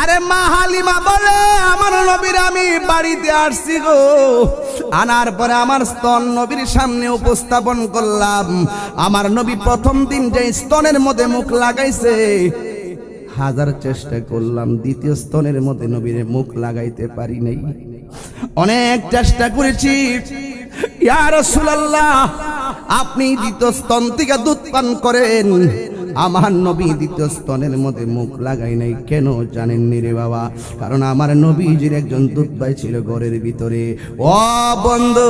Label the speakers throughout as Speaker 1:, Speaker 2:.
Speaker 1: আরে মা হালিমা বলে আমার নবীর আমি বাড়িতে আসছি গো, আনার পরে আমার স্তন নবীর সামনে উপস্থাপন করলাম। আমার নবী প্রথম দিন যে স্তনের মধ্যে মুখ লাগাইছে, হাজার চেষ্টা করলাম দ্বিতীয় স্তনের মধ্যে নবীর মুখ লাগাইতে পারি নাই। অনেক চেষ্টা করেছি, ইয়া রাসূলুল্লাহ আপনি দ্বিতীয় স্তন থেকে দুধ পান করেন। আমার নবী দ্বিতীয় স্তনের মধ্যে মুখ লাগাই নাই। কেন জানেননি রে বাবা? কারণ আমার নবীজির একজন দুধ ভাই ছিল ঘরের ভিতরে। ও বন্ধু,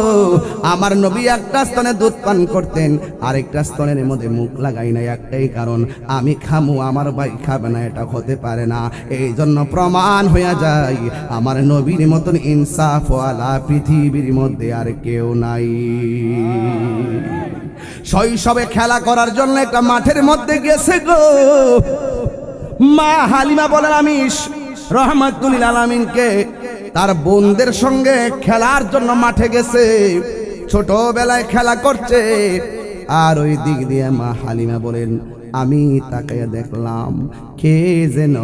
Speaker 1: আমার নবী একটা স্তনে দুধ পান করতেন, আরেকটা স্তনের মধ্যে মুখ লাগাই নাই। একটাই কারণ, আমি খামু আমার ভাই খাবে না, এটা হতে পারে না। এই জন্য প্রমাণ হয়ে যায় আমার নবীর মতন ইনসাফওয়ালা পৃথিবীর মধ্যে আর কেউ নাই। শৈশবে খেলা করার জন্য একটা মাঠের মধ্যে গেছে গো। মা হালিমা বলেন আমি রহমাতুল লিল আলামিনকে তার বোনদের সঙ্গে খেলার জন্য মাঠে গেছে। ছোটবেলায় খেলা করছে, আর ওই দিক দিয়ে মা হালিমা বলেন আমি তাকায় দেখলাম কে যেন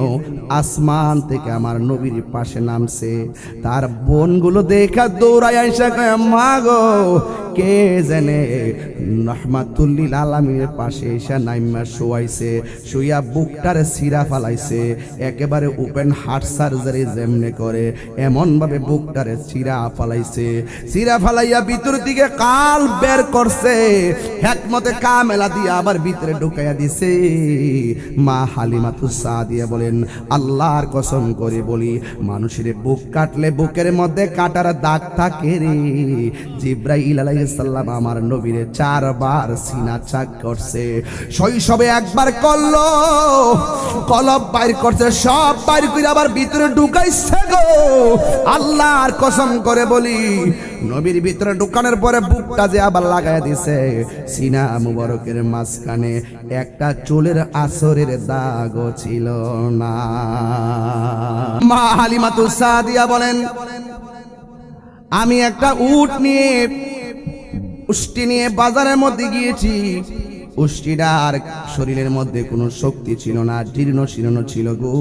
Speaker 1: আসমান থেকে আমার নবীর পাশে নামছে। তার বোনগুলো দেখা দৌড়ায় আইসা কয় মা গো, কে জানে রহমাতুল লিল আলামিনের পাশে এসে নাইমা শুয়াইছে, শুইয়া বুকটারে সিরা ফালাইছে। একেবারে ওপেন হার্ট সার্জারি যেমনে করে এমন ভাবে বুকটারে সিরা ফালাইছে। সিরা ফালাইয়া ভিতর দিকে কাল বের করছে, হিকমতে কামেলা দিয়ে আবার ভিতরে ঢুকাইয়া দিছে। মা হালিমাতুস সাদিয়া বলেন আল্লাহর কসম করে বলি, মানুষের বুক কাটলে বুকের মধ্যে কাটার দাগ থাকে রে। জিব্রাইল আলাইহিস সালাম আমার নবীরে 4 বার সিনা চাক করছে। শৈশবে একবার করলো, কলব বাইর করছে, সব বাইর করে আবার ভিতরে ঢুকাইছে গো। আল্লাহর কসম করে বলি, নবীর ভিতরে ঢুকানোর পরে বুকটা যে আবার লাগায় দিছে, সিনা মুবারকের মাঝখানে একটা চুলের আসরের দাগও ছিল না। মা হালিমাতুস সাদিয়া বলেন আমি একটা উট নিয়ে উষ্টি নিয়ে বাজারের মধ্যে গিয়েছি। উষ্টিটার শরীরের মধ্যে কোনো শক্তি ছিল না, জীর্ণ শীর্ণ ছিল গো।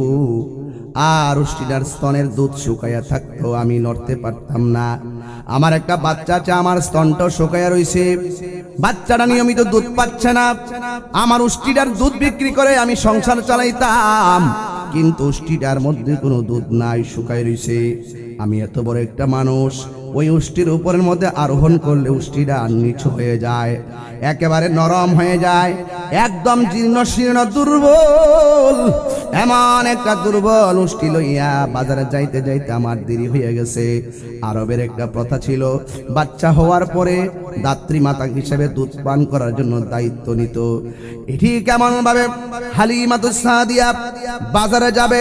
Speaker 1: আর উষ্টিটার স্তনের দুধ শুকাইয়া থাকতো, আমি নড়তে পারতাম না। আমার একটা বাচ্চা আছে, আমার স্তনটা শুকাইয়া রইছে, বাচ্চাটা নিয়মিত দুধ পাচ্ছে না। আমার উষ্টিটার দুধ বিক্রি করে আমি সংসার চালাইতাম, কিন্তু উষ্টিটার মধ্যে কোনো দুধ নাই, শুকাই রইছে। আমি এত বড় একটা মানুষ, ওই উষ্টির উপরের মধ্যে আরোহণ করলে উষ্টিটা নিচু হয়ে যায়, একেবারে নরম হয়ে যায়, একদম জীর্ণ শীর্ণ দুর্বল। এমন একটা দুর্বল উষ্টি লইয়া বাজারে যাইতে যাইতে আমার দেরি হয়ে গেছে। আরবের একটা প্রথা ছিল, বাচ্চা হওয়ার পরে দাত্রী মাতা হিসেবে দুধ পান করার জন্য দায়িত্ব নিত। এটি কেমন ভাবে হালিমাতুস সাদিয়া বাজারে যাবে,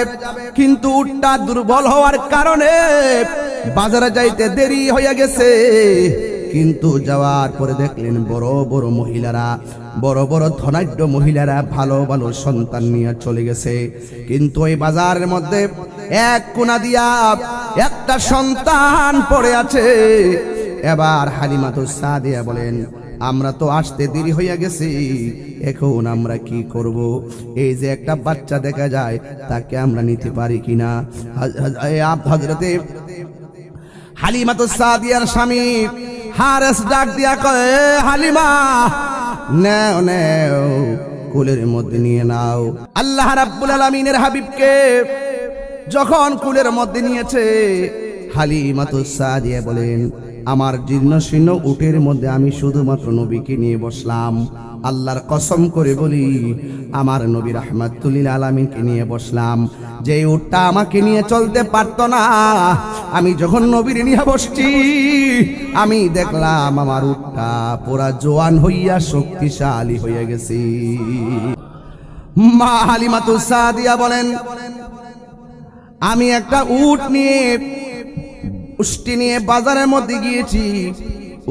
Speaker 1: কিন্তু উটটা দুর্বল হওয়ার কারণে বাজারে যাইতে দেরি হয়ে গেছে। কিন্তু যাওয়ার পরে দেখলেন বড় বড় মহিলারা, বড় বড় ধনাঢ্য মহিলারা ভালো ভালো সন্তান নিয়ে চলে গেছে, কিন্তু ওই বাজারের মধ্যে এক কোণা দিয়া একটা সন্তান পড়ে আছে। এবার হালিমাতুস সাদিয়া বলেন আমরা তো আসতে দেরি হইয়া গেছি, এখন আমরা কি করব? এই যে একটা বাচ্চা দেখা যায়, তাকে আমরা নিতে পারি কিনা? হযরতে হালিমাতুস সাদিয়ার স্বামী হারেস ডাক দিয়া কয় হালিমা নাও নাও, কুলের মধ্যে নিয়ে নাও। আল্লাহ রাব্বুল আলামিনের হাবিবকে যখন কুলের মধ্যে নিয়েছে, হালিমাতুস সাদিয়া বলেন আমার জীর্ণ শীর্ণ উটের মধ্যে আমি শুধুমাত্র নবীকে নিয়ে বসলাম। আল্লাহর কসম করে বলি, আমার নবী রাহমাতুল লিল আলামিনকে নিয়ে বসলাম। যে উটটা আমাকে নিয়ে চলতে পারতো না, আমি যখন নবীর নিয়ে বসছি, আমি দেখলাম আমার উটটা পুরা জোয়ান হইয়া শক্তিশালী হয়ে গেছে। মা হালিমাতুস সাদিয়া বলেন আমি একটা উট নিয়ে উষ্টি নিয়ে বাজারের মধ্যে গিয়েছি।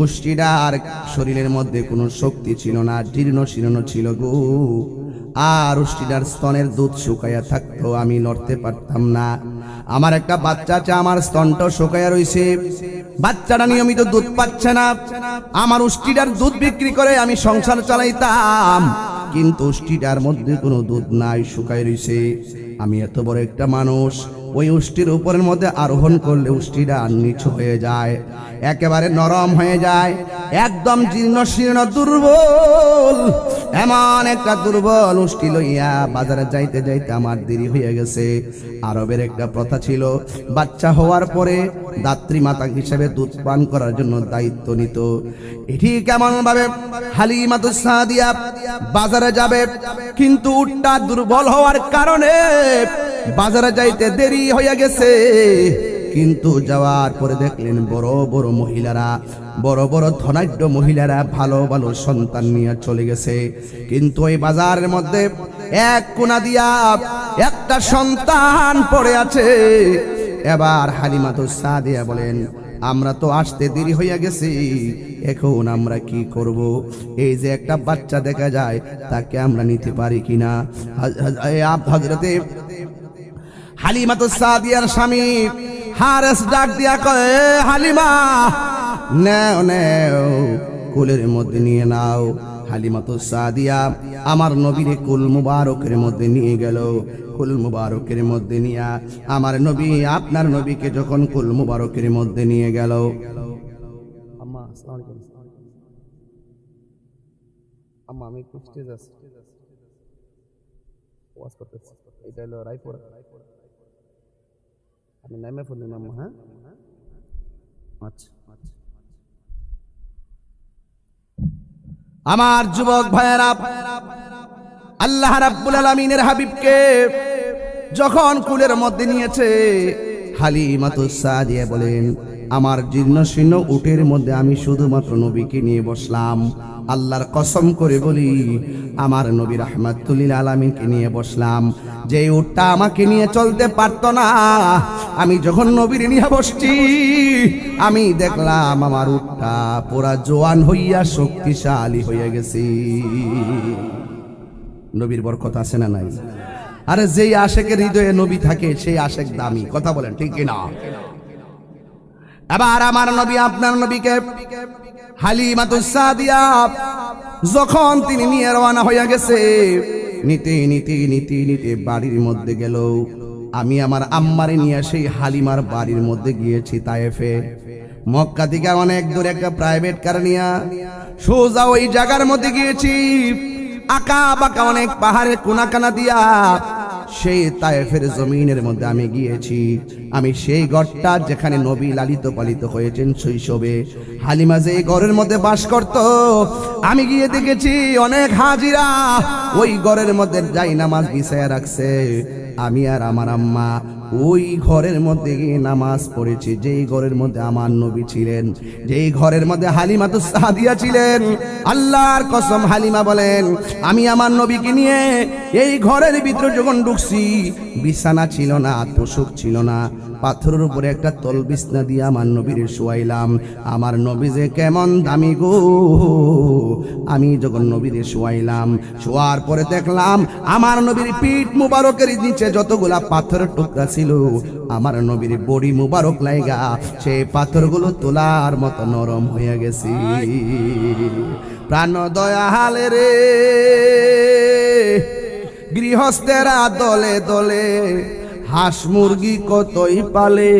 Speaker 1: উষ্টিটার শরীরের মধ্যে কোনো শক্তি ছিল না, জীর্ণ শীর্ণ ছিল গো। আর উষ্টিটার স্তনের দুধ শুকাইয়া থাকতো, আমি নড়তে পারতাম না। আমার একটা বাচ্চা আছে, আমার স্তনটা শুকাইয়া রইছে, বাচ্চাটা নিয়মিত দুধ পাচ্ছে না। আমার উষ্টিটার দুধ বিক্রি করে আমি সংসার চালাইতাম, কিন্তু উষ্টিটার মধ্যে কোনো দুধ নাই, শুকাই রইছে। আমি এত বড় একটা মানুষ, ওই উষ্টির উপরের মধ্যে আরোহণ করলে উষ্টিটা নিচু হয়ে যায়, একেবারে নরম হয়ে যায়, একদম জীর্ণ শীর্ণ দুর্বল। এমন একটা দুর্বল উষ্টি লইয়া বাজারে যাইতে যাইতে আমার দেরি হয়ে গেছে। আরবের একটা প্রথা ছিল, বাচ্চা হওয়ার পরে দাত্রী মাতা হিসেবে দুধ পান করার জন্য দায়িত্ব নিত। এটি কেমন ভাবে হালিমাতুস সাদিয়া বাজারে যাবে, কিন্তু উটটা দুর্বল হওয়ার কারণে বাজারে যাইতে দেরি হয়ে গেছে। কিন্তু যাওয়ার পরে দেখলেন বড় বড় মহিলারা, বড় বড় ধনাঢ্য মহিলারা ভালো ভালো সন্তান নিয়ে চলে গেছে, কিন্তু ওই বাজারের মধ্যে এক কোণা দিয়া একটা সন্তান পড়ে আছে। এবার হালিমাতুস সাদিয়া বলেন, আমরা তো আসতে দেরি হইয়া গেছি, এখন আমরা কি করব? এই যে একটা বাচ্চা দেখা যায়, তাকে আমরা নিতে পারি কিনা? হযরতে হালিমাতুস সাদিয়ার স্বামী হারেস ডাক দিয়া কয়, হালিমা নেও নেও, কুলের মধ্যে নিয়ে নাও। হালিমাতুস সাদিয়া আমার নবীর কুল মুবারকের মধ্যে নিয়ে গেল। কুল মুবারকের মধ্যে নিয়া আমার নবী আপনার নবীকে যখন কুল মুবারকের মধ্যে নিয়ে গেল, আম্মা আসসালামু আলাইকুম, আম্মা আমি একটু স্টেজ আছি, ওয়াজ করতেছি, এটা হলো রায়পুর, আমি নামে ফোন দিলাম। হ্যাঁ আচ্ছা, আমার যুবক ভাইয়েরা, আল্লাহ রাব্বুল আলামিনের হাবিবকে যখন কুলের মধ্যে নিয়েছে, হালিমাতুস সাদিয়া বলেন, আমার জীর্ণ শীর্ণ উটের মধ্যে আমি শুধুমাত্র নবীকে নিয়ে বসলাম। আল্লাহর কসম করে বলি, আমার নবী রাহমাতুল লিল আলামিনকে নিয়ে বসলাম। যে উটটা আমাকে নিয়ে চলতে পারতো না, আমি যখন নবীর নিয়ে বসছি, আমি দেখলাম আমার উটটা পুরা জোয়ান হইয়া শক্তিশালী হয়ে গেছি। নবীর বরকত আছে না নাই? আরে যেই আশেকের হৃদয়ে নবী থাকে, সেই আশেক দামি। কথা বলেন ঠিক কিনা? এবার আমার নবী আপনার নবীকে হালিমাতুস সাদিয়া যখন তিনি নিয়ে রওনা হইয়া গেছে, নিতে নিতে নিতে নিতে বাড়ির মধ্যে গেল। আমি আমার আম্মারে নিয়ে সেই হালিমার বাড়ির মধ্যে গিয়েছি তায়েফে। মক্কা থেকে অনেক দূরে একটা প্রাইভেট কার নিয়ে সোজা ওই জায়গার মধ্যে গিয়েছি। আঁকা বাঁকা অনেক পাহাড়ের কোনাকানা দিয়া সেই তায়েফের জমিনের মধ্যে আমি গিয়েছি। আমি সেই ঘরটা যেখানে নবী লালিত পালিত হয়েছেন শৈশবে, হালিমা যে ঘরের মধ্যে বাস করত, আমি গিয়ে দেখেছি অনেক হাজিরা ওই ঘরের মধ্যে যাই নামাজ বিছায়া রাখছে। আমি আর আমার আম্মা ওই ঘরের মধ্যে গিয়ে নামাজ পড়েছি, যেই ঘরের মধ্যে আমার নবী ছিলেন, যেই ঘরের মধ্যে হালিমাতুস সাদিয়া ছিলেন। আল্লাহর কসম, হালিমা বলেন, আমি আমার নবীকে নিয়ে এই ঘরের ভিতরে যখন ঢুকছি, বিছানা ছিল না, তোষক ছিল না, পাথরের উপরে একটা তল বিছনা দিয়ে আমার নবীর শোয়াইলাম। আমার নবী যে কেমন দামি গো! আমি যখন নবীর শোয়াইলাম, শোয়ার পরে দেখলাম আমার নবীর পিঠ মুবারকের নিচে যতগুলা পাথরের টুকরা ছিল, আমার নবীর বডি মুবারক লাইগা সেই পাথরগুলো তোলার মতো নরম হয়ে গেছে। প্রাণ দয়াল রে, গৃহস্থেরা দলে দলে হাঁস মুরগি কতই পালে,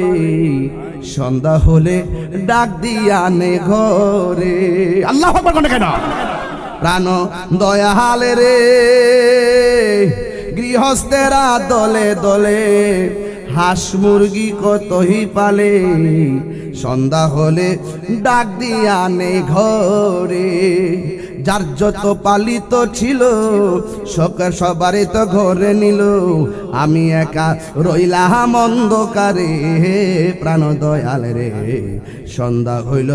Speaker 1: সন্ধ্যা হলে ডাক দিয়া নে ঘরে। আল্লাহু আকবার কোন কেন? প্রাণ দয়াল রে, গৃহস্থেরা দলে দলে হাঁস মুরগি কতই পালে, সন্ধ্যা হলে ডাক দিয়া নে ঘরে। যার যত পালিত ছিল সবারে তো ঘরে নিল, আমি একা রইলাম অন্ধকারে। প্রাণ দয়াল রে, সন্ধ্যা হইল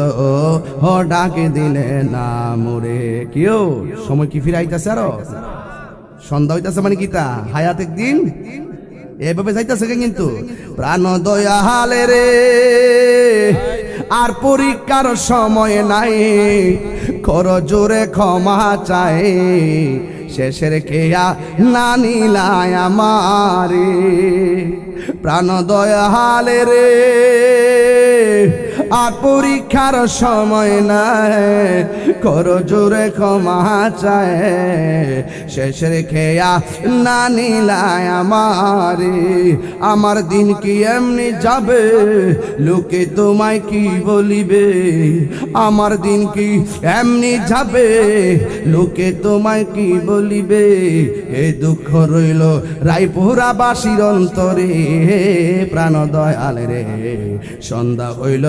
Speaker 1: ও ডাকে দিলে না মোরে। কেউ সময় কি ফিরাইতেছে? আরো সন্ধ্যা হইতেছে মানে কিতা হায়াত একদিন এভাবে যাইতেছে। কিন্তু প্রাণ দয়াল রে, আর পরীক্ষার সময় নাই, কর জোরে ক্ষমা চাই, শেষের খেয়া না নিলায় আমারে। প্রাণ দয়াল রে, আর পরীক্ষার সময় নাই, করো জোরে ক্ষমা চায়, শেষের খেয়া না নিলায় আমার দিন কি এমনি যাবে, লোকে তোমায় কি বলিবে, আমার দিন কি এমনি যাবে, লোকে তোমায় কি বলিবে, এ দুঃখ রইল রায়পুরাবাসীর অন্তরে, প্রাণ দয়াল রে সন্ধ্যা হইল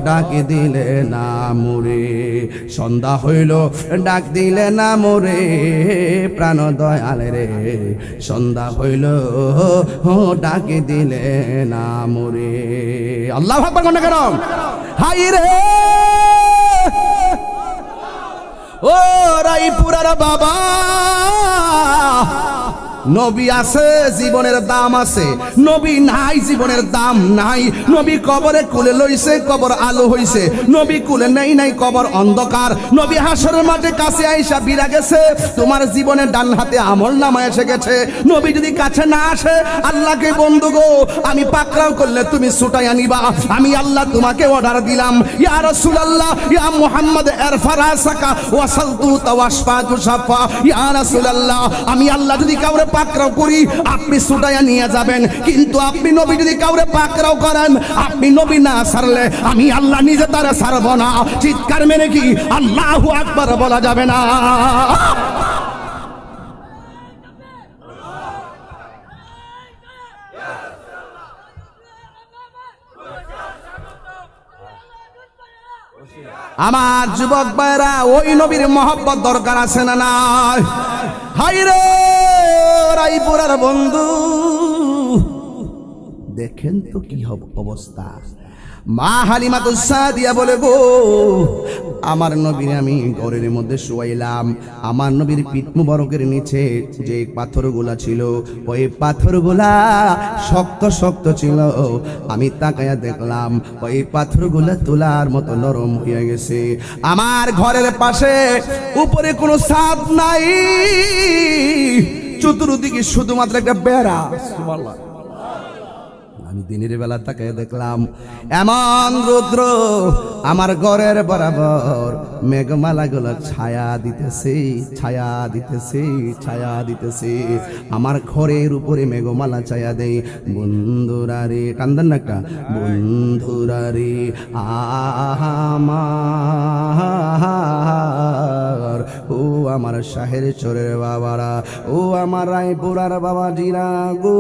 Speaker 1: ডাক দিলে না মোরে, সন্ধ্যা হইল ডাক দিলে না মোরে, প্রাণ দয়াল রে সন্ধ্যা হইল ডাক দিলে না মোরে। আল্লাহু আকবার কোন কেন হাই রে ও রায়পুরার বাবা, নবী আছে জীবনের দাম আছে, নবী নাই জীবনের দাম নাই। নবী কবরে কুলে লইছে, কবর আলো হইছে, নবী কুলে নেই নাই, কবর অন্ধকার। নবী হাসরের মাঠে কাছে আইসা বিরা গেছে, তোমার জীবনের ডান হাতে আমল নামা এসে গেছে। নবী যদি কাছে না আসে, আল্লাহকে বন্ধু গো আমি পাকড়াও করলে তুমি ছুটাই আনিবা, আমি আল্লাহ তোমাকে অর্ডার দিলাম, ইয়া রাসূলুল্লাহ ইয়া মুহাম্মদ ইরফা রাসাকা ওয়াসালতু তাওয়াশফাতু শাফা, ইয়া রাসূলুল্লাহ আমি আল্লাহ যদি কাউরে পাকড়াও করি আপনি ছুটাইয়া নিয়ে যাবেন, কিন্তু আপনি নবী যদি কাউরে পাকড়াও করেন, আপনি নবী না ছাড়লে আমি আল্লাহ নিজে তারা ছাড়ব না। চিৎকার মেরে কি আল্লাহু আকবার বলা যাবে না? আমার যুবক ভাইরা ওই নবীর মহব্বত দরকার আছে না নাই? হাই রে রায়পুরার বন্ধু, দেখেন তো কি অবস্থা। মা হালিমাতুস সাদিয়া বলে গো আমার নবীর আমি ঘরের মধ্যে শুয়াইলাম, আমার নবীর পিঠ মুবারকের নিচে যে পাথরগুলা ছিল ওই পাথরগুলা শক্ত শক্ত ছিল, আমি তাকায়া দেখলাম ওই পাথরগুলা তুলার মতো নরম হয়ে গেছে। আমার ঘরের পাশে উপরে কোনো ছাদ নাই, চতুর্দিকে শুধুমাত্র একটা বেড়া। সুবহানাল্লাহ। আমি দিনের বেলা তাকায় দেখলাম এমন রৌদ্র, আমার ঘরের বরাবর মেঘমালাগুলো ছায়া দিতেছে, ছায়া দিতেছে, ছায়া দিতেছে। আমার ঘরের উপরে মেঘমালা ছায়া দেয়। বন্ধুরা রে, কান্দান না একটা, বন্ধুরা রে আমার, ও আমার শাহের চোরের বাবারা, ও আমার রায়পুরার বাবাজিরা গো।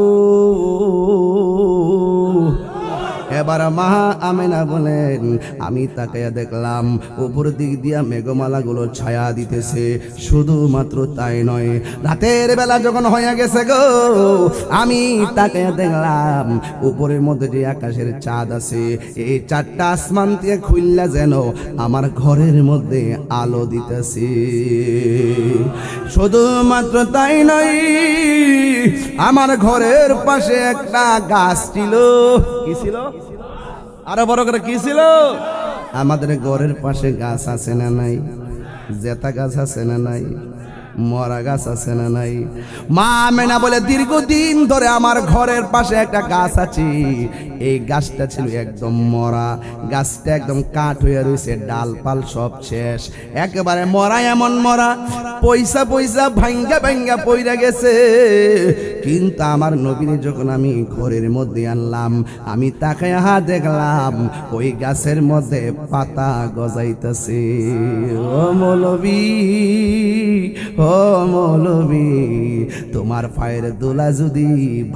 Speaker 1: এবার মা আমেনা বলেন আমি তাকায়া দেখলাম উপর দিক দিয়া মেঘমালাগুলো ছায়া দিতেছে। শুধুমাত্র তাই নয়, রাতের বেলা যখন হয়ে গেছে গো, আমি তাকায়া দেখলাম উপরের মধ্যে যে আকাশের চাঁদ আছে, এই চাঁদটা আসমান থেকে খুললা যেন আমার ঘরের মধ্যে আলো দিতেছে। শুধুমাত্র তাই নয়, আমার ঘরের পাশে একটা গাছ ছিল। কি ছিল? আরো বড় করে কি ছিল? আমাদের ঘরের পাশে গাছ আছে না নাই? জেতা গাছ আছে না নাই? মরা গাছ আছে না নাই? মা আমেনা বলে দীর্ঘদিন ধরে আমার ঘরের পাশে একটা গাছ আছে, এই গাছটা ছিল একদম মরা, গাছটা একদম কাঠ হয়ে রয়েছে, ডালপাল সব শেষ, একেবারে মরা, এমন মরা পয়সা পয়সা ভাঙ্গা ভাঙ্গা পইরা গেছে। কিন্তু আমার নবীরে যখন আমি ঘরের মধ্যে আনলাম, আমি তাকায়া দেখলাম ওই গাছের মধ্যে পাতা গজাইতেছে। ও মৌলবী, ও মৌলবী, তোমার পায়ের দোলা যদি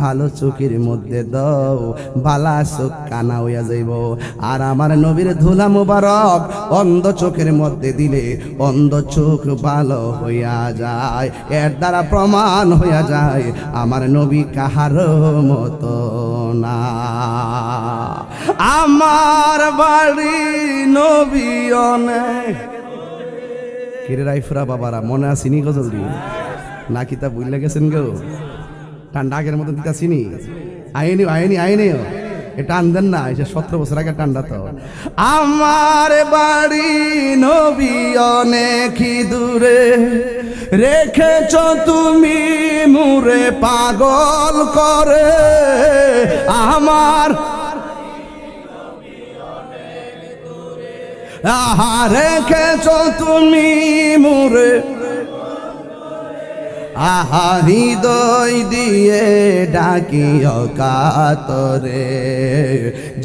Speaker 1: ভালো চোখের মধ্যে দাও, বালা চোখ কানা হইয়া যাইব। আর আমার নবীর ধুলা মুবারক অন্ধ চোখের মধ্যে দিলে অন্ধ চোখ ভালো হইয়া যায়। এর দ্বারা প্রমাণ হইয়া যায় আমার নবী কাহার মতো না। আমার বাড়ি নবী অনেক। কিরে রাইফুরা বাবারা, মনে আসিনি গো জলদি? না কিতা বুঝলে গেছেন গো? ঠান্ডা আগের মতো দিতা চিনি আইনি আইনি আইনি এটা আনদেন না, এসে 17 বছর আগে ঠান্ডা তো। আমার বাড়ি নবী অনেক দূরে, রেখেছ তুমি মুরে পাগল করে। আমার আহা রেখেছ তুমি মোরে, আহা হৃদয় দিয়ে ডাকিও কাতরে,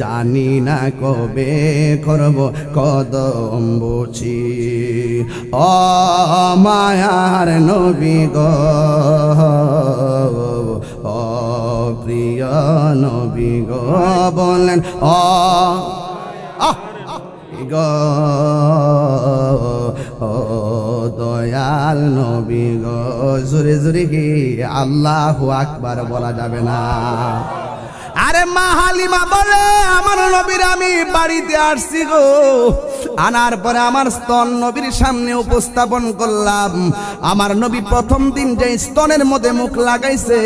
Speaker 1: জানি না কবে করব কদম বুঝি, ও মায়ার নবী গো, ও প্রিয় নবী গো, বলেন ও গো, ও দয়াল নবী গো, জোরে জোরে কি আল্লাহু আকবার বলা যাবে না? আরে মা হালিমা বলে আমার নবীর আমি বাড়িতে আসছি গো, আনার পরে আমার স্তন নবীর সামনে উপস্থাপন করলাম। আমার নবী প্রথম দিন যে স্তনের মধ্যে মুখ লাগাইছে,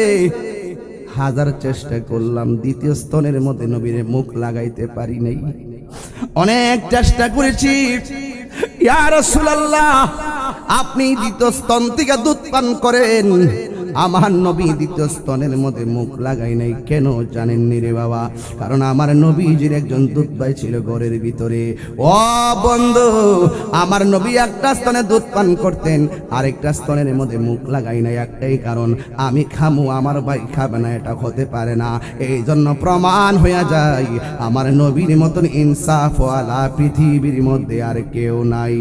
Speaker 1: হাজার চেষ্টা করলাম দ্বিতীয় স্তনের মধ্যে নবীর মুখ লাগাইতে পারি নাই। অনেক চেষ্টা করেছি, ইয়া রাসূলুল্লাহ আপনি দ্বিতীয় স্তন থেকে দুধ পান করেন, আমার নবী দ্বিতীয় স্তনের মধ্যে মুখ লাগাই নাই। কেন জানেননি রে বাবা? কারণ আমার নবীজির একজন দুধ ভাই ছিল ঘরের ভিতরে। ও বন্ধু, আমার নবী একটা স্তনে দুধ পান করতেন, আরেকটা স্তনের মধ্যে মুখ লাগাই নাই। একটাই কারণ, আমি খামু আমার ভাই খাবে না, এটা হতে পারে না। এই জন্য প্রমাণ হয়ে যায় আমার নবীর মতন ইনসাফওয়ালা পৃথিবীর মধ্যে আর কেউ নাই।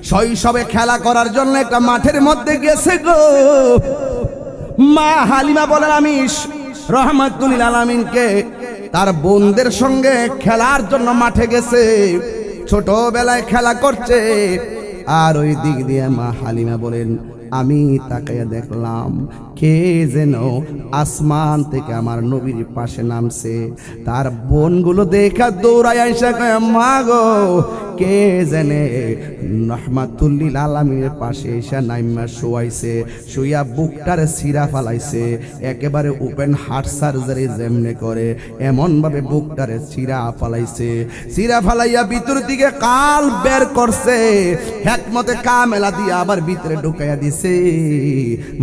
Speaker 1: শৈশবে খেলা করার জন্য একটা মাঠের মধ্যে গেছে গো, মা হালিমা বলেন আমি রহমাতুল লিল আলামিনকে তার বোনদের সঙ্গে খেলার জন্য মাঠে গেছে। ছোটবেলায় খেলা করছে, আর ওই দিক দিয়ে মা হালিমা বলেন আমি তাকাইয়া দেখলাম কে যেন আসমান থেকে আমার নবীর পাশে নামছে। তার বোনগুলো দেখা দৌড়ায় আইসা কয় মা গো, কে জানে রহমাতুল লিল আলামিনের পাশে এসে নাইমা শুয়াইছে, শুইয়া বুকটারে সিরা ফালাইছে, একেবারে ওপেন হার্ট সার্জারি যেমনে করে এমন ভাবে বুকটারে সিরা ফালাইছে। সিরা ফালাইয়া ভিতর দিকে কাল বের করছে, হিকমতে কামেলা দিয়ে আবার ভিতরে ঢুকাইয়া দিছে।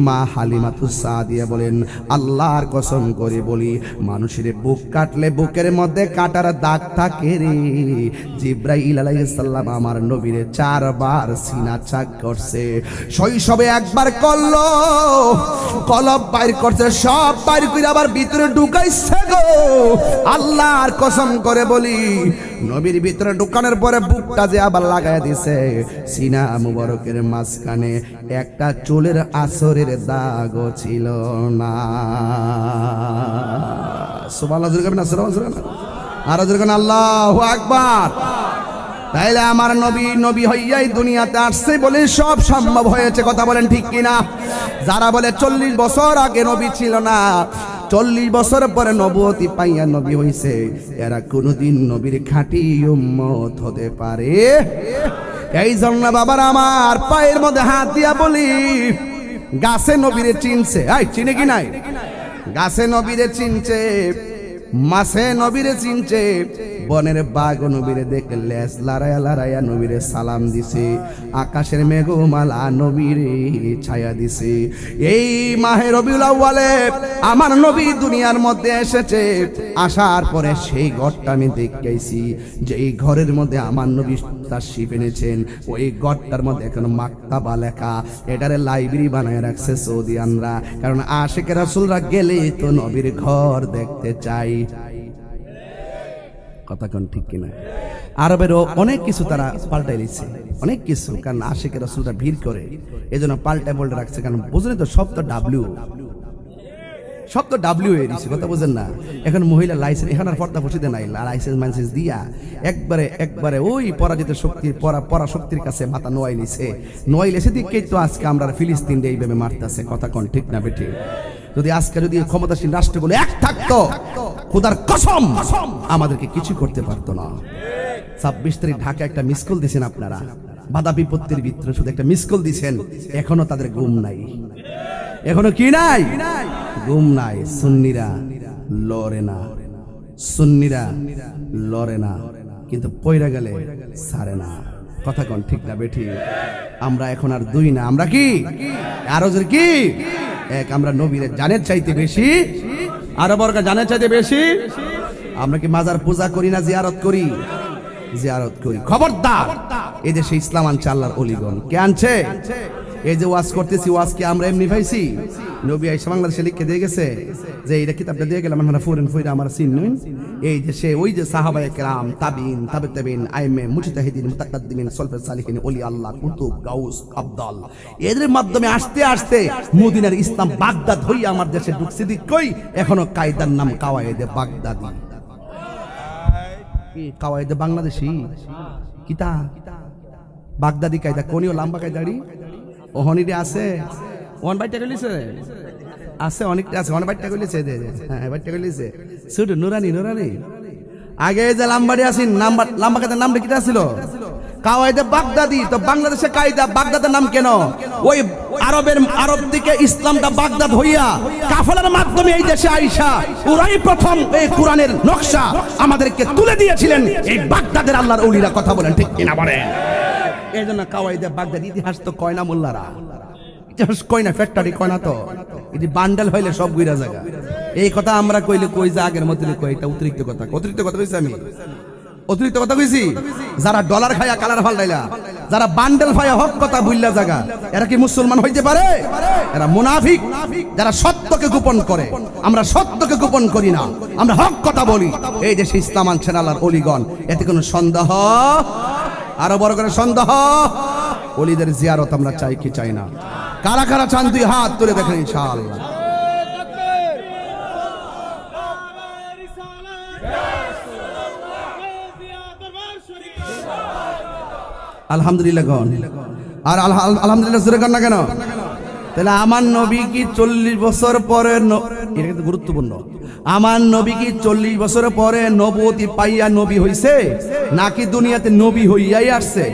Speaker 1: মা হালিমাতুস সাদিয়া বলেন আল্লাহর কসম করে বলি, মানুষের বুক কাটলে বুকের মধ্যে কাটার দাগ থাকে রে। জিব্রাইল আলাইহিস সালাম আমার নবীরে 4 বার সিনা চাক করছে। শৈশবে একবার করলো, কলব বাইর করছে, সব বাইর করে আবার ভিতরে ঢুকাইছে গো। আল্লাহর কসম করে বলি, নবীর ভিতরে ঢুকানোর পরে বুকটা যে আবার লাগায় দিছে, সিনা মুবারকের মাঝখানে একটা চুলের আসরের দাগও ছিল না। সুবহানাল্লাহ, জোরে না সুবহানাল্লাহ, আর জোরে না আল্লাহু আকবার। তাইলে আমার নবী নবী হইয়াই দুনিয়াতে আসছে বলে সব সম্ভব হয়েছে, কথা বলেন ঠিক কিনা? যারা বলে 40 বছর আগে নবী ছিল না, 40 বছর পরে নবুয়তি পাইয়া নবী হইছে, এরা কোনোদিন নবীর খাঁটি উম্মত হতে পারে? এই জন্য বাবার আমার পায়ের মধ্যে হাত দিয়া বলি, গাছে নবীরে চিনছে, এই চিনে কি নাই? গাছে নবীরে চিনছে, মাছে নবীরে চিনছে, বনের বাঘ নবীরে দেখে লেজ লড়াইয়া লড়াইয়া নবীরে সালাম দিছে, আকাশের মেঘমালা নবীরে ছায়া দিছে। এই মাহে রবিউল আউয়ালে আমার নবী দুনিয়ার মধ্যে এসেছে, আসার পরে সেই ঘরটা আমি দেখেছি, যে এই ঘরের মধ্যে আমার নবী তাশরীফ এনেছেন, ওই ঘরটার মধ্যে এখন মাকতাবা লেখা, এটারে লাইব্রেরি বানায় রাখছে সৌদিয়ানরা, কারণ আশিকে রাসূলরা গেলে তো নবীর ঘর দেখতে চাই। কথা কোন ঠিক কিনা? আরবেরও অনেক কিছু তারা পাল্টাই দিচ্ছে, অনেক কিছু, কারণ আশিকে রাসূলরা ভিড় করে, এজন্য পাল্টা বলতে রাখছে। কারণ বুঝলেন তো, সব তো ডাব্লিউ, সব তো ডাব্লিউ এ দিচ্ছে, কথা বুঝেন না? এখন মহিলা লাইসেন্স, এখন আর পর্দা ফসিতে নাই, লাইসেন্স মাইসেন্স দিয়া একবারে ওই পরাজিত শক্তির পরা শক্তির কাছে মাথা নোয়াইলেছে দিকেই তো আজকে আমরা ফিলিস্তিন এইভাবে মারতেছে। কথা কোন ঠিক না বেঠি? যদি আজকে যদি ক্ষমতাসীন রাষ্ট্রগুলো এক থাকতো, খোদার কসম আমাদেরকে কিছু করতে পারতো না। 26 তারিখ ঢাকা একটা মিস কল দিয়েছেন আপনারা, বাধা বিপত্তির ভিতরে শুধু একটা মিস কল দিয়েছেন, এখনো তাদের ঘুম নাই, এখনো কি নাই? ঘুম নাই। সুন্নিরা লড়ে না, সুন্নিরা লড়ে না, কিন্তু পয়রা গেলে ছাড়ে না। কথা কোন ঠিক না বেঠি? আমরা এখন আর 2 না, আমরা কি আরো কি এক? আমরা নবীর জানের চাইতে বেশি, আরো বর্গা জানের চাইতে বেশি। আমরা কি মাজার পূজা করি না জিয়ারত করি? জিয়ারত করি। খবরদার, এই দেশে ইসলাম আনছে আল্লাহর ওলিগণ। কে আনছে? এই যে ওয়াজ করতেছি, ওয়াজ কি আমরা এমনি পাইছি? নবী আইসা বাংলাদেশে লিখে দিয়ে গেছে যে এইটা কিতাবটা দিয়ে গেলাম, আমরা ফুরেন ফুইরা আমার সিন নই। এই যে সে ওই যে সাহাবায়ে কেরাম, তাবিন, তাবে তাবিন, আইমে, মুজতাহিদিন, মুতাকাদ্দিমিন, সলফে সালিহিন, ওলি আল্লাহ, কুতুব, গাউস, আব্দাল, এদের মাধ্যমে আস্তে আস্তে মদিনার ইসলাম বাগদাদ হইয়া আমার দেশে ঢুকছে। দিক কই এখনো কায়দার নাম কাওয়ায়েদে বাগদাদি। কি কাওয়ায়েদে বাংলাদেশি কিতা বাগদাদি কায়দা কোনিও লম্বা কায়দাড়ি ওহনিরে আছে। ওয়ান বাইটা কইলিছে আছে, অনেকটা আছে। ওয়ান বাইটা কইলিছে দে হ্যাঁ বাইটা কইলিছে শুধু নুরানি নুরানি। আগে যে লাম্বাড়ি আছেন নাম্বার লম্বা কায়দার নামটা কিটা ছিল? কাওয়ায়েদে বাগদাদি। তো বাংলাদেশে কায়দা বাগদাদের নাম কেন? ওই আরব দিকে ইসলামটা বাগদাদ হইয়া কাফেলার মাধ্যমে এই দেশে আইসা ওরাই প্রথম এই কোরআনের নকশা আমাদেরকে তুলে দিয়েছিলেন এই বাগদাদের আল্লাহর ওলিরা। কথা বলেন ঠিক কিনা বলেন? এই জন্য কাওয়ায়েদে বাগদাদ ইতিহাস তো কয় না মোল্লারা, ইতিহাস কয় না, ফ্যাক্টরি কয় না। তো এটি বান্ডেল হইলে সব গুইরা জায়গা। এই কথা আমরা কইলে কই যে আগের মধ্যে কই, এটা অতিরিক্ত কথা। অতিরিক্ত কথা কইছি আমি, অতিরিক্ত কথা কইছি। যারা ডলার খায়া কালার ফালাইলা, যারা বান্ডেল খায়া হক কথা বুইল্লা জায়গা, এরা কি মুসলমান হইতে পারে? এরা মুনাফিক, যারা সত্যকে গোপন করে। আমরা সত্যকে গোপন করি না, আমরা হক কথা বলি। এই দেশে ইসলাম আনছেন আল্লাহর ওলিগণ, এতে কোনো সন্দেহ, আরো বড় করে সন্দেহ। ওলিদের জিয়ারত আমরা চাই কি চাই না? কারা কারা চান দুই হাত তুলে দেখেন ইনশাআল্লাহ। আলহামদুলিল্লাহ গণ। আর আলহামদুলিল্লাহ জোরে গান না কেন? তাহলে আমার নবী কি 40 বছর পরে, এটা কিন্তু গুরুত্বপূর্ণ, আমার নবী কি 40 বছর পরে নবুয়তি পাইয়া নবী হইছে, নাকি দুনিয়াতে নবী হইয়াই আসছে?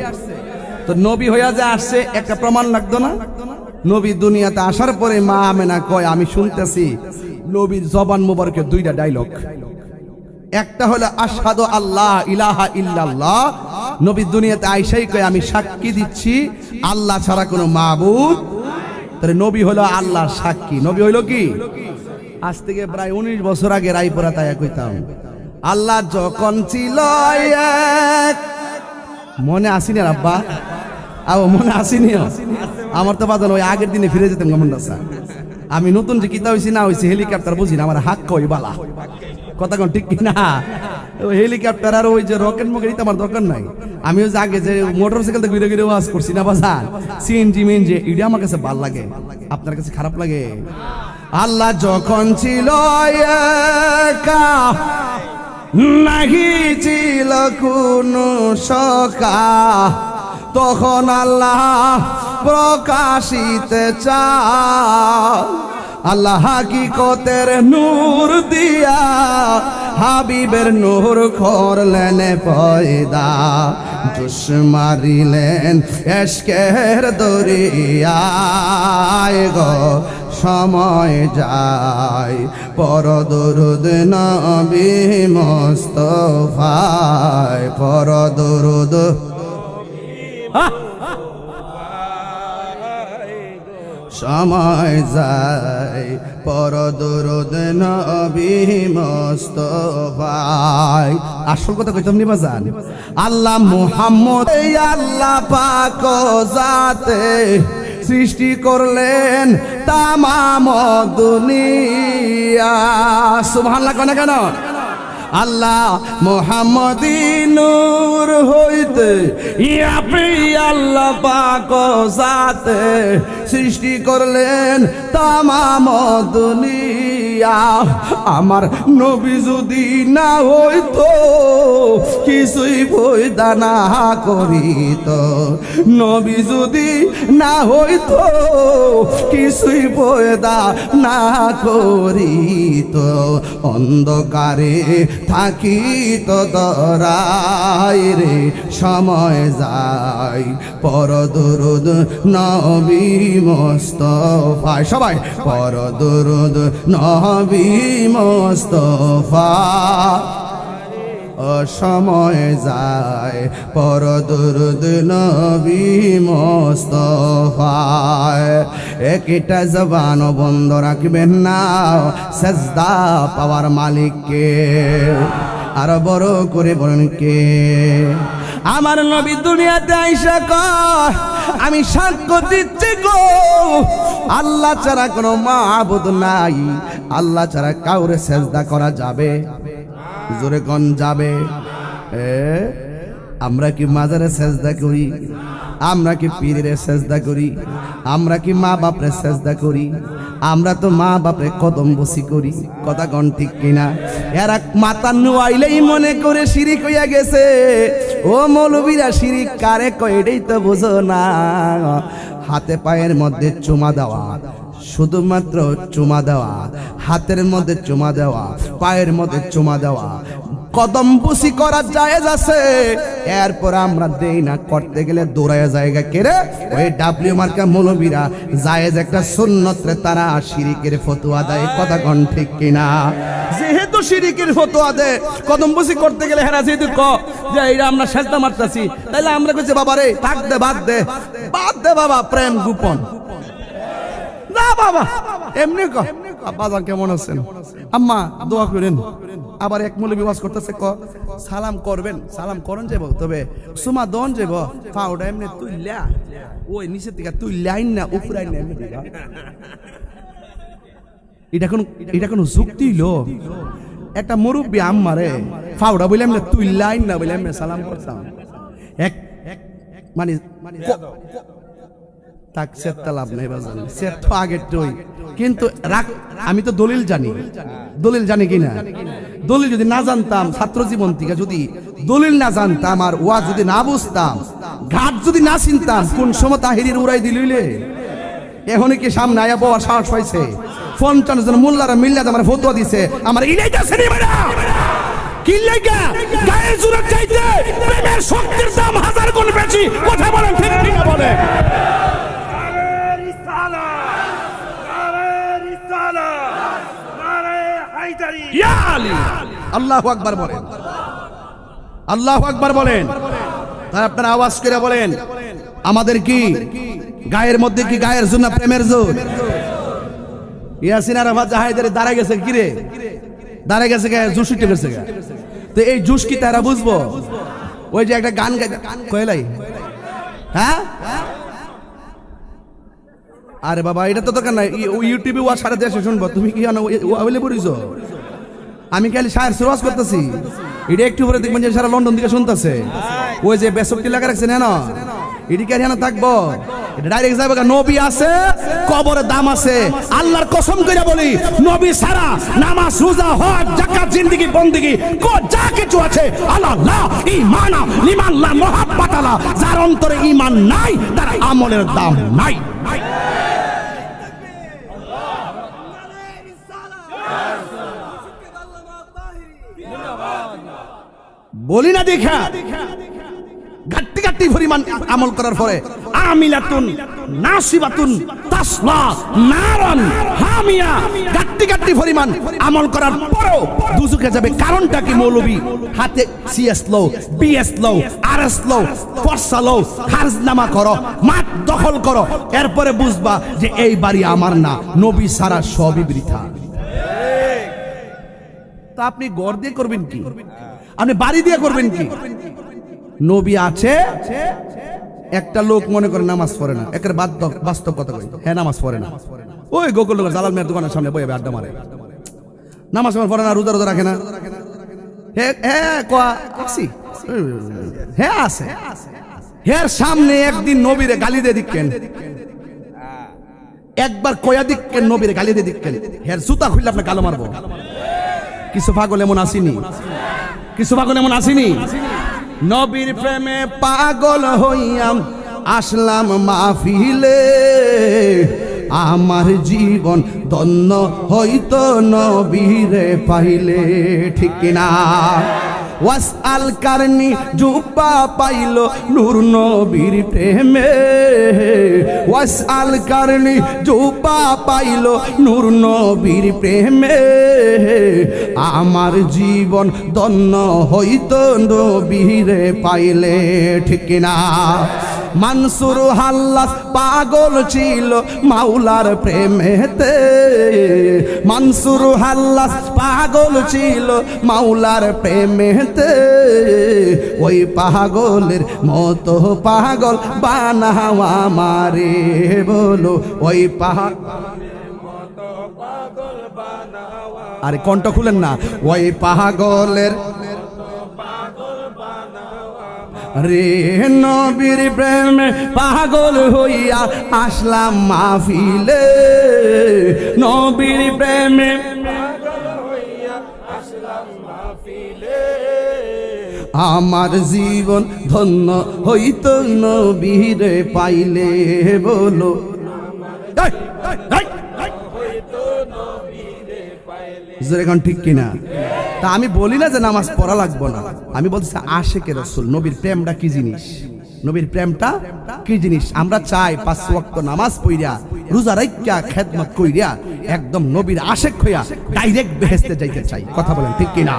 Speaker 1: তো নবী হইয়া যে আসছে একটা প্রমাণ লাগতো না? নবী দুনিয়াতে আসার পরে মা আমেনা কয়, আমি শুনতেছি নবীর জবান মোবারকে দুইটা ডায়লগ। একটা হলো আশহাদু আল্লাহ ইলাহা ইল্লাল্লাহ। নবী দুনিয়াতে আইসাই কয়, আমি সাক্ষী দিচ্ছি আল্লাহ ছাড়া কোনো মাবুদ। তাহলে নবী হলো আল্লাহর সাক্ষী। নবী হইল কি? আজ থেকে প্রায় 19 বছর আগে রায়পুরা তাই কইতাম, আল্লাহ যখন ছিল এক, মনে আসিনি আব্বা, মনে আসিনি আমার তো বাদল। ওই আগের দিনে ফিরে যেতাম গমন্ডা স্যার। আমি নতুন যে কিতা হইছি না হইছি হেলিকপ্টার বুঝি না, আমার হাক কই বালা কথা কোন ঠিক কিনা? ওই হেলিকপ্টার আর ওই যে রকেট মকেট এটা আমার দরকার নাই। আমি ওই যে আগে যে মোটরসাইকেলতে ঘুরে ঘুরে ওয়াজ করছি না বাজান, সিএনজি মেনজি, এটা আমার কাছে ভাল লাগে। আপনার কাছে খারাপ লাগে? আল্লাহ যখন ছিল একা, নাহি ছিল কোনো সখা, তখন আল্লাহ প্রকাশিতে চায়। আল্লাহ হাকিকতের নূর দিয়া হাবিবের নূর করলেন পয়দা, জোশ মারিলেন এশকের দরিয়ায় গো। সময় যায় পর দরুদ নবী মুস্তাফায়, পর দরুদ সময় যায় পর দরুদ নবী মুস্তাফায়। আসল কথা কইতাম নি বাজান, আল্লাহ মুহাম্মদ আল্লাহ পাক জাতে সৃষ্টি করলেন তামাম দুনিয়া। সুবহানাল্লাহ কোন কেন? আল্লাহ মুহাম্মদি নূর হইতে আপনি আল্লাহ পাক জাতে সৃষ্টি করলেন তামাম দুনিয়া। আমার নবী যদি না হইতো কিছুই পয়দা না করিত, নবী যদি না হইতো কিছুই পয়দা না করিত, অন্ধকারে থাকিত দরাই রে। সময় যায় পর দরুদ নবী মুস্তাফা, সবাই পর দরুদ নবী মুস্তাফা। সময় যায় পর দরুদ নবী মুস্তাফা। একটা জবান বন্ধ রাখবেন না, সাজদা পাওয়ার মালিককে। আরো বড় করে বলেন কে? আমার নবী দুনিয়াতে আইসা কয়, আমি সাক্ষ্য দিচ্ছি গো, আল্লাহ ছাড়া কোনো মাবুদ নাই, আল্লাহ ছাড়া কাউরে সেজদা করা যাবে? জোরে কোন যাবে? আমরা কি মাজারে সেজদা করি? আমরা কি পীরের সেজদা করি? আমরা কি মা বাপরে সেজদা করি? আমরা তো মা বাপরে কদম বসি করি। কথা কোন ঠিক কিনা? এরা মাথা নুয়াইলেই মনে করে শিরিক হইয়া গেছে। ও মৌলবীরা, শিরিক কারে কয় এটাই তো বুঝো না। হাতে পায়ের মধ্যে চুমা দেওয়া, শুধুমাত্র চুমা দেওয়া, হাতের মধ্যে চুমা দেওয়া, পায়ের মধ্যে চুমা দেওয়া, কদম বুসি করা জায়েজ আছে। এরপর আমরা দেই না, করতে গেলে দৌড়ায় জায়গা কেড়ে ওই ডাব্লিউ মার্কা মৌলবীরা জায়েজ একটা সুন্নতরে তারা শিরিকের ফতোয়া দেয়। কথা কোন ঠিক কিনা? যেহেতু শিরিকের ফতোয়া দেয়, কদম বুসি করতে গেলে হেরা যেহেতু ক যে এইটা আমরা সেজদা মারতাছি, তাইলে আমরা কইছি বাবা রে থাক দে, বাদ দে, বাদ দে বাবা, প্রেম গোপন না বাবা, এমনি ক। বাবা কেমন আছেন? আম্মা দোয়া করেন। আবার এক মৌলবী ওয়াজ করতেছে, ক সালাম করবেন, সালাম করন যাব, তবে সুমা দন যাব, পাউডা এমনি তুইলা ওই নিচের দিকে তুই লাইন না উপরে আইন না এমনি দিগা। এটা কোন যুক্তি লো? একটা মুরব্বী আম্মারে পাউডা বলে এমনি তুই লাইন না বলে এমনি সালাম করতাম। এক মানে তাক সেটা লাভ নেই বাজান, সে তো আগের টই। কিন্তু রাখ, আমি তো দলিল জানি, দলিল জানি কিনা? দলিল যদি না জানতাম, ছাত্র জীবন থেকে যদি দলিল না জানতাম আর ওয়া যদি না বুঝতাম, ঘাট যদি না চিনতাম, কোন সময় তাহিরির উড়াই দিলইলে এখন কি সামনে আয়া বউর সাহস পাইছে? 50 জন মোল্লারা মিল্লা আমার ফতোয়া দিছে, আমার ইলাইটা ছেড়ে বেড়া কি লাগা গায়ে জুরে চাইতে প্রেমের শক্তির দাম 1000 গুণ বেশি। কথা বলেন ঠিক ঠিক বলে। আল্লাহু আকবার বলেন, আল্লাহু আকবার বলেন। তাই আপনারা আওয়াজ করে বলেন, আমাদের কি গায়ের মধ্যে কি গায়ের জন্য প্রেমের জোর? ইয়াসিন আরাফাত জাহাইদের দাঁড়ায় গেছে, কি রে দাঁড়ায় গেছে, জুস উঠে গেছে। তো এই জুস কি তারা বুঝবো? ওই যে একটা গান কয়লাই, হ্যাঁ আরে বাবা এটা তো দরকার নাই, ইউটিউবে ওয়া সারা দেশে শুনবো। তুমি কি ওয়াইলে পড়িছো? আমি খালি শায়ের সুরওয়াজ করতেছি, এটা একটু পরে দেখবেন যে সারা লন্ডন থেকে শুনতেছে। ওই যে বেসবটি লাগা রাখছেন না, এদিকে আর হেনা থাকবো, এটা ডাইরেক্ট যাবে। নবী আছে, কবরের দাম আছে। আল্লাহর কসম করে বলি, নবী ছাড়া নামাজ, রোজা, হজ, যাকাত, জিন্দেগি, বন্দেগি যা কিছু আছে, আল্লাহ ঈমান লিমাল্লাহ মুহাব্বত আল্লাহ, যার অন্তরে ঈমান নাই তার আমলের দাম নাই। বলি না দেখা ঘাটতি ঘাটতি পরিমাণ আমল করার পরে আমিলাতুন নাসিবাতুন তাসলা নারান হামিয়া, ঘাটতি ঘাটতি পরিমাণ আমল করার পরেও দুজকে যাবে। কারণটা কি? মৌলবী হাতে সিএস লো, বিএস লো, আরএস লো, ফরসা লো, খারজনামা করো, মাঠ দখল করো, এরপরে বুঝবা যে এই বাড়ি আমার না, নবী সারা সবই বৃথা। তা আপনি ঘর দিয়ে করবেন কি? আপনি বাড়ি দিয়ে করবেন কি? নবী আছে, একটা লোক মনে করে নামাজ পড়ে না, একের বাস্তব কথা কই, হ্যাঁ নামাজ পড়ে না, ওই গোকুল জালাল মেয়ের দোকানের সামনে বইবে আড্ডা মারে, নামাজ পড়ে না, রোজা রোজা রাখে না। হ্যাঁ আছে, হ্যাঁ সামনে একদিন নবীরে গালি দিয়ে দিচ্ছেন, একবার কয়া দিচ্ছেন নবীরে গালি দিয়ে দিচ্ছেন, হ্যাঁ জুতা খুললে আপনার গালো মারবো। কিছু পাগল এমন আসেনি, কিছু পাগল এমন আসেনি। নবীর প্রেমে পাগল হইয়াম আসলাম মাহফিলে, আমার জীবন ধন্য হইতো নবীরে পাইলে। ঠিক কিনা? ওয়াসআল কারনি জুব্বা পাইল নূর নবীর প্রেমে, ওয়াসআল কারনি জুব্বা পাইল নূর নবীর প্রেমে, আমার জীবন ধন্য হইতো নবীরে পাইলে। ঠিক কিনা? মানসুর হাল্লাস পাগল ছিল মাওলার প্রেমেতে, মানসুর হাল্লাস পাগল ছিল মাওলার প্রেমেতে, ওই পাগলের মতো পাগল বানাও আমারে, বলো ওই পাগলের মতো পাগল বানাও। আরে কণ্ঠ খুলেন না, ওই পাগলের রে নবীর প্রেমে পাগল হইয়া আসলাম মাহফিলে, নবীর প্রেমে পাগল হইয়া আসলাম মাহফিলে, আমার জীবন ধন্য হইতো নবীরে পাইলে, বলো যেরকম ঠিক কিনা। তা আমি বলি না যে নামাজ পড়া লাগবো না, আমি বলছি আশিকে রাসূল নবীর প্রেমটা কি জিনিস, নবীর প্রেমটা কি জিনিস। আমরা চাই 5 ওয়াক্ত নামাজ পড়িয়া রোজা রাখিয়া খেদমত কইরা একদম নবীর আশিক হইয়া ডাইরেক্ট বেহেশতে যাইতে চাই, কথা বলেন ঠিক কিনা।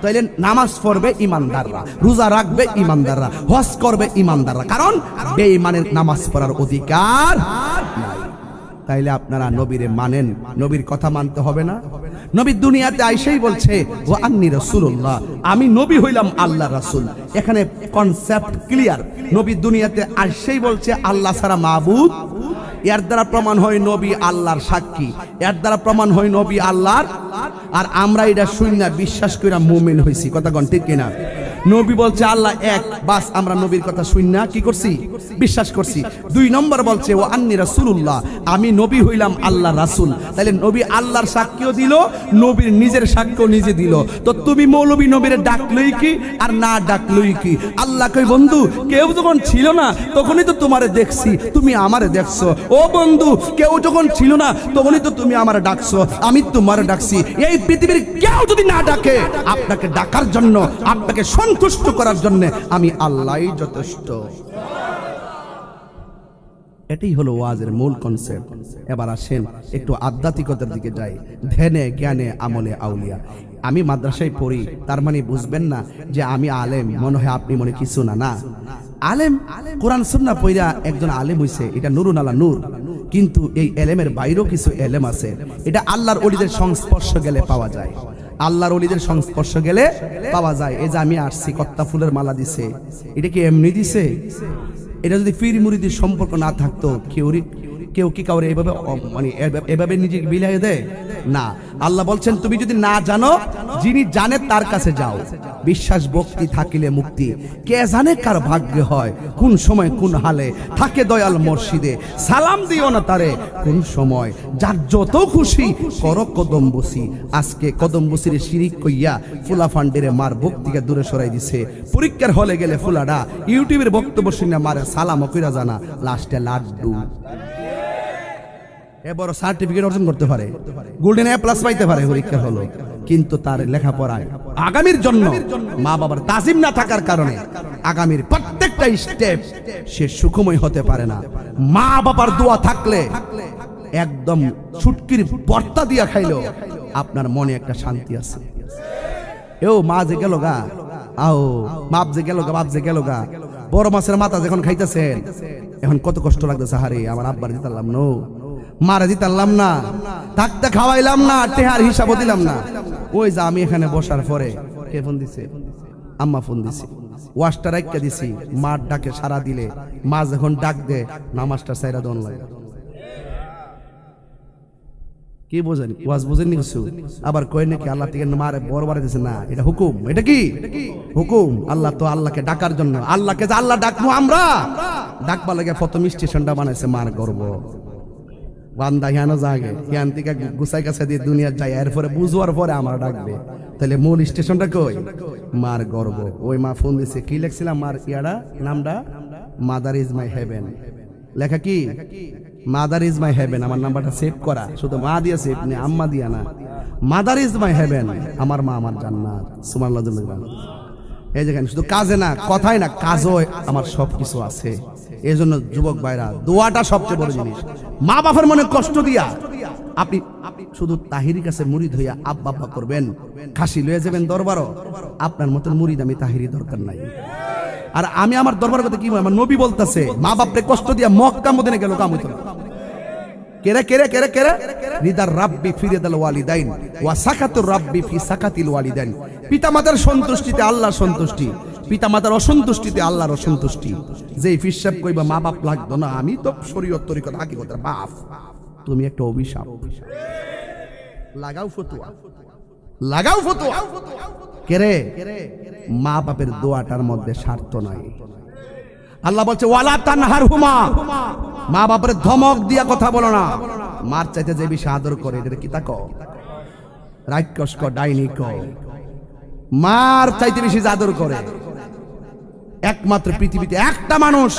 Speaker 1: তাইলে নামাজ পড়বে ইমানদাররা, রোজা রাখবে ইমানদাররা, হজ করবে ইমানদাররা, কারণ বেঈমানের নামাজ পড়ার অধিকার নাই। তাইলে আপনারা নবীরে মানেন, নবীর কথা মানতে হবে না। নবী দুনিয়াতে আইসেই বলছে ও আন্নি রাসূলুল্লাহ, আমি নবী হইলাম আল্লাহর রাসূল। এখানে কনসেপ্ট ক্লিয়ার। নবী দুনিয়াতে আইসেই বলছে আল্লাহ ছাড়া মাবুদ, এর দ্বারা প্রমাণ হয় নবী আল্লাহর সাক্ষী, এর দ্বারা প্রমাণ হয় নবী আল্লাহর। আর আমরা এটা শুনি না, বিশ্বাস কইরা মুমিন হইছি, কথা কোন ঠিক কিনা। নবী বলছে আল্লাহ এক, বাস আমরা নবীর কথা শুনি না কি করছি, বিশ্বাস করছি। 2 নম্বর বলছে ও আন্নি রাসূলুল্লাহ, আমি নবী হইলাম আল্লাহর রাসূল। তাহলে নবী আল্লাহর সাক্ষীও দিল, নবীর নিজের সাক্ষ্য নিজে দিল। তো তুমি মৌলবী নবীরে ডাকলই কি আর না ডাকলই কি। আল্লাহ কই বন্ধু কেউ যখন ছিল না তখনই তো তোমারে দেখছি, তুমি আমারে দেখছো। ও বন্ধু কেউ যখন ছিল না তখনই তো তুমি আমারে ডাকছো, আমি তোমারে ডাকছি। এই পৃথিবীর কেউ যদি না ডাকে, আপনাকে ডাকার জন্য, আপনাকে সন্তুষ্ট করার জন্য আমি আল্লাহই যথেষ্ট। এটাই হলো ওয়াজের মূল কনসেপ্ট। এবার আসেন একটু আধ্যাত্মিকতার দিকে যাই। ধ্যানে জ্ঞানে আমলে আউলিয়া। আমি মাদ্রাসায় পড়ি, তার মানে বুঝবেন না যে আমি আলেম, মনে হয় আপনি মনে কিছু না। না, আলেম কোরআন সুন্নাহ পড়া একজন আলেম হইছে, এটা নুরুন আলা নূর। কিন্তু এই এলেমের বাইরেও কিছু এলেম আছে, এটা আল্লাহর ওলিদের সংস্পর্শ গেলে পাওয়া যায়, আল্লাহর ওলিদের সংস্পর্শ গেলে পাওয়া যায়। এই যে আমি আসছি, কত্তা ফুলের মালা দিছে, এটা কি এমনি দিছে? এটা যদি পীর মুরিদের সম্পর্ক না থাকতো, কেউ কি কাউরে এভাবে মানে এভাবে নিজেকে বিলাই দেয় না। আল্লাহ বলছেন তুমি যদি না জানো, যিনি জানে তার কাছে যাও। বিশ্বাস ভক্তি থাকিলে মুক্তি, কে জানে কার ভাগ্যে হয়, কোন সময় কোন হালে থাকে দয়াল মুর্শিদে। সালাম দিও না তারে কোন সময়, যার যত খুশি করো কদম বসি। আজকে কদম বসির শিরিক কইয়া ফুলা ফান্ডেরে মার ভক্তিকে দূরে সরাই দিছে। পরীক্ষার হলে গেলে ফুলাডা ইউটিউবের বক্তব্য শুনে মারে সালাম কইরা জানা, লাস্টে লাড্ডু। এবার সার্টিফিকেট অর্জন করতে পারে, গোল্ডেন এ প্লাস পাইতে পারে পরীক্ষার হলো, কিন্তু তার লেখাপড়ায় আগামীর জন্য মা বাবার তাজিম না থাকার কারণে আগামীর প্রত্যেকটা স্টেপ সে সুখময় হতে পারে না। মা বাবার দোয়া থাকলে একদম ছুটকির বর্তা দিয়া খাইলো আপনার মনে একটা শান্তি আছে। এও মা যে গেল গা, আও বাপ যে গেল গা, বাপ যে গেল গা, বড় মাছের মাথা যখন খাইতেছেন এখন কত কষ্ট লাগতেছে। হারে আমার আব্বার দিতাম নো, মারা দিতাম না, থাকতে খাওয়াইলাম না, টেহার হিসাবও দিলাম না। ওই যে আমি এখানে বসার পরে কে ফোন দিছে, আম্মা ফোন দিছে, ওয়াশটা রাইখা দিছি, মার ডাকে সারা দিলে মা যখন ডাক দে নামাজটা সাইরা দন লাগে। কি বোঝেন ওয়াজ বোঝেননি কিছু? আবার কই নাকি আল্লাহ থেকে মারে বড় বাড়ি দিছে না, এটা হুকুম। এটা কি হুকুম? আল্লাহ তো আল্লাহকে ডাকার জন্য, আল্লাহকে যে আল্লাহ ডাকবো আমরা, ডাকবা লাগে প্রথম স্টেশনটা বানাইছে মার গর্ব। বান্দা হিয়ানো জাগে, হিয়ান থেকে গুছাই কাছে দিয়ে দুনিয়া যায়, এরপরে বুঝবার পরে আমরা ডাকবে। তাহলে মূল স্টেশনটা কই? মার গর্ব। ওই মা ফোন দিছে, কি লেখছিলাম মার ইয়াটা নামটা, মাদার ইজ মাই হেভেন। লেখা কি? Mother is my heaven. আমার নাম্বারটা সেভ করা, শুধু মা দিয়া সেভ নেই, আম্মা দিয়া না। মাদার ইজ মাই হেভেন, আমার মা আমার জান্নাত। সুবহানাল্লাহ। এই যেখানে শুধু কাজে না, কথাই না, কাজও আমার সবকিছু আছে। এই জন্য যুবক ভাইরা, দোয়াটা সবচেয়ে বড় জিনিস। মা বাবার মনে কষ্ট দিয়া আপনি শুধু তাহিরির কাছে মুরিদ হইয়া আব্বা আব্বা করবেন, খাসি লয়ে যাবেন দরবারও, আপনার মতন মুরিদ আমি তাহিরি দরকার নাই। আর আমি আমার দরবার কথা কি আমার নবী বলতেছে মা বাপরে কষ্ট দিয়া মক্কা মদিনা গেল কাম হইতো না। কেরে কেরে কেরে কেরে রিদার রাব্বি ফি রিদাল ওয়ালিদাইন ওয়া সাকাতুর রাব্বি ফি সাকাতিল ওয়ালিদাইন। পিতামাতার সন্তুষ্টিতে আল্লাহর সন্তুষ্টি, পিতামাতার অসন্তুষ্টিতে আল্লাহর অসন্তুষ্টি। যেই ফিসাব কইবা মা বাপ লাগতো না, আমি তো শরীয়ত তরিকত হাকিকতের বাপ, তুমি একটা অভিশাপ। লাগাও ফতোয়া, লাগাও ফতোয়া। কেরে মা বাপের দোয়াটার মধ্যে স্বার্থ নাই। আল্লাহ বলছে ওয়ালা তানহারহুমা, মা বাপের ধমক দিয়া কথা বলো না। মার চাইতে যে বেশি আদর করে এটা কি তাকো রাক্ষস ক ডাইনি ক, মার চাইতে বেশি আদর করে একমাত্র পৃথিবীতে একটা মানুষ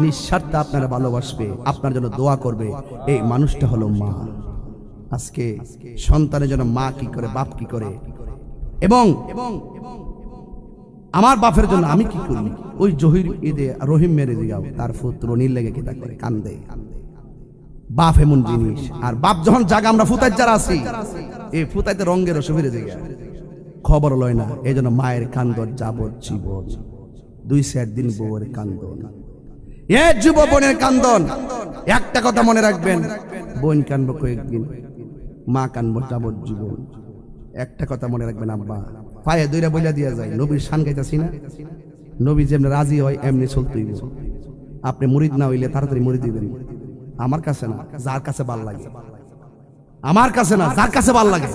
Speaker 1: নিঃস্বার্থে আপনারা ভালোবাসবে, আপনার জন্য দোয়া করবে, এই মানুষটা হলো মা। আজকে সন্তানের জন্য মা কি করে, বাপ কি করে, এবং আমার বাপের জন্য আমি কি করি। ওই জহির ঈদে রহিম মেরে দিগাও তার পুত্র নীল লেগে কিতা করে কান্দে। বাপ এমন জিনিস। আর বাপ যখন জাগা আমরা ফুতাই যারা আছি, এই ফুতাইতে রঙের অসুবিধে দিগা খবর লয় না। এই জন্য মায়ের কান্দন যাবজ্জীবন, 2-4 দিন বউয়ের কান্দন, এ যুব বোনের কান্দন। একটা কথা মনে রাখবেন, বোন কানবো কয়েকদিন, মা কানবো যাবজ্জীবন। একটা কথা মনে রাখবেন, আব্বা পায়ে দইরা বইলা দিয়া যায়। নবীর শান গাইতাছি না, নবী যেমনি রাজি হয় এমনি চলতেই। আপনি মুরিদ না হইলে তাড়াতাড়ি মুরিদ দিবেন। আমার কাছে না, যার কাছে ভাল লাগে। আমার কাছে না, যার কাছে ভাল লাগে,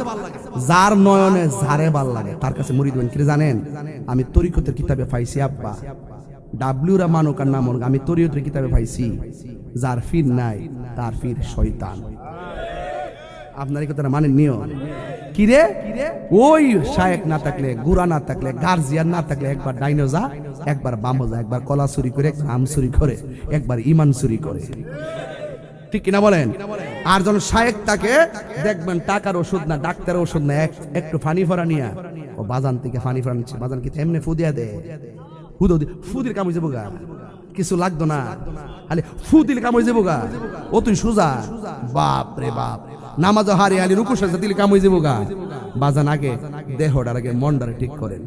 Speaker 1: যার নয়নে যারে ভাল লাগে তার কাছে মুরিদ দিবেন। কি জানেন, আমি তরিকতের কিতাবে পাইছি আব্বা, ডাব্লিউরা মানুক আর নাম, আমি তরিকতের কিতাবে পাইছি যার ফির নাই তার ফির শয়তান। আপনার এই কথাটা মানেন নিও কিরে, ওই শায়েক না থাকলে, গুড়া না থাকলে, গার্জিয়ান না থাকলে একবার ডাইনো যা, একবার বামো যা, একবার কলা চুরি করে, আম চুরি করে, একবার ইমান চুরি করে, ঠিক কিনা বলেন। আর যখন শায়েক তাকে দেখবেন টাকার ওষুধ না, ডাক্তারের ওষুধ না, একটু ফানি ফরা নিয়া ও বাজান থেকে ফানি ফরা নিচ্ছে, বাজান কি এমনি ফুদিয়া দে, ফুদির কাম হয়ে যাবো গা, কিছু লাগতো না, আরে ফুদিল কাম হয়ে যাবো গা, ও তুই সুজা, বাপ রে বাপ, নামাজ হারি আলি রুকু সাজা দিলে কাম হয়ে যাবো গা। বাজান আগে দেহটার আগে মনটারে ঠিক করেন।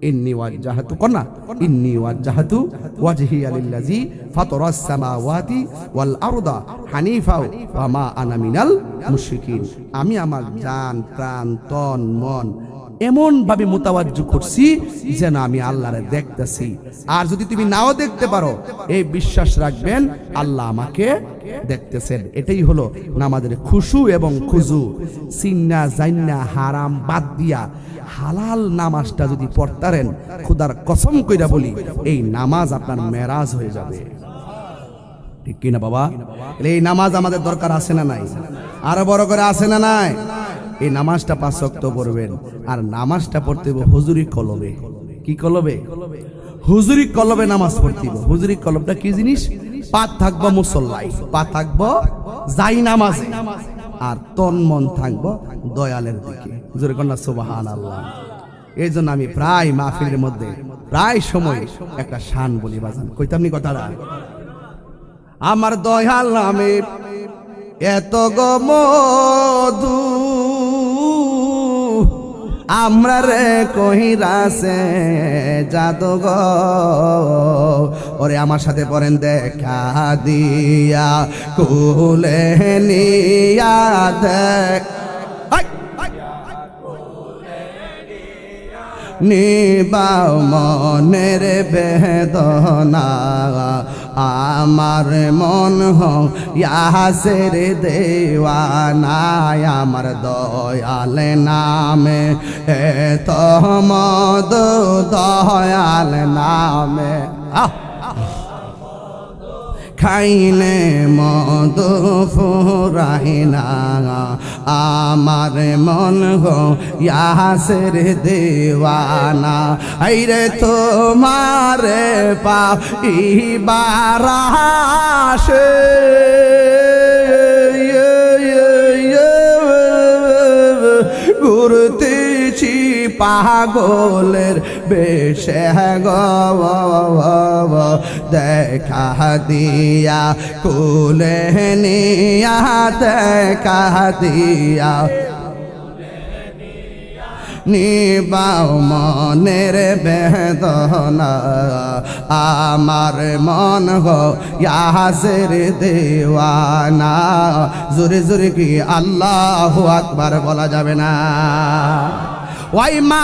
Speaker 1: ইন্নী ওয়াজ্জাহাতু কন্না, ইন্নী ওয়াজ্জাহাতু ওয়াজহিয়া লিল্লাযী ফাতারাস সামাওয়াতি ওয়াল আরদা হানিফা ওয়া মা আনা মিনাল মুশরিকিন। আমি আমার জান প্রাণ তন মন এমন ভাবে মুতাওয়াজ্জু করছি যেন আমি আল্লাহরে দেখতেছি। আর যদি তুমি নাও দেখতে পারো, এই বিশ্বাস রাখবেন আল্লাহ আমাকে দেখতেছেন। এটাই হলো নামাজের খুশু এবং খুজু। সিন্না জান্না হারাম বাদ দিয়া হালাল নামাজটা যদি পড়তারেন, খোদার কসম কইরা বলি, এই নামাজ আপনার মেরাজ হয়ে যাবে, ঠিক কিনা বাবা। এই নামাজ আমাদের দরকার আছে না নাই? আরো বড় করে আছে না নাই? এই নামাজটা 5 ওয়াক্ত পড়বেন। আর নামাজটা পড়তে হবে হুজুরি কলবে। কি কলবে? হুজুরি কলবে নামাজ পড়তে হবে। হুজুরি কলবটা কি জিনিস? পা থাকবো মুসল্লাই, পা থাকবো যাই নামাজে, আর তন মন থাকবো দয়ালের দিকে। হুজুরে কন্যা সুবহানাল্লাহ। এই জন্য আমি প্রায় মাহফিলের মধ্যে প্রায় সময় একটা শান বলি, বাজান কইতাম নি কথাটা, আমার দয়াল নামে এত গো মধু, আমরা রে কহিরাছে জাদু গো। ওরে আমার সাথে পড়েন, দেখা দিয়া কুলে নিয়া দেখ নিবাও মনের বেদনা, আমার মন ইয়াসের দেওয়ানা, আমার দয়াল নামে এত মধু, দয়াল নামে খাইলে মধু ফুরাই না, আমার মন ইয়াসের দেওয়ানা। আইরে তোমারে পাইবার আশে ঘুরতেছি পাগলের বেশে গো, দেখা দিয়া কুলে নিয়া, দেখা দিয়া নিবাও মনের বেদনা আমার মন গো ইয়াসের দেওয়ানা জোরে জোরে কি আল্লাহু আকবার বলা যাবে না ওই মা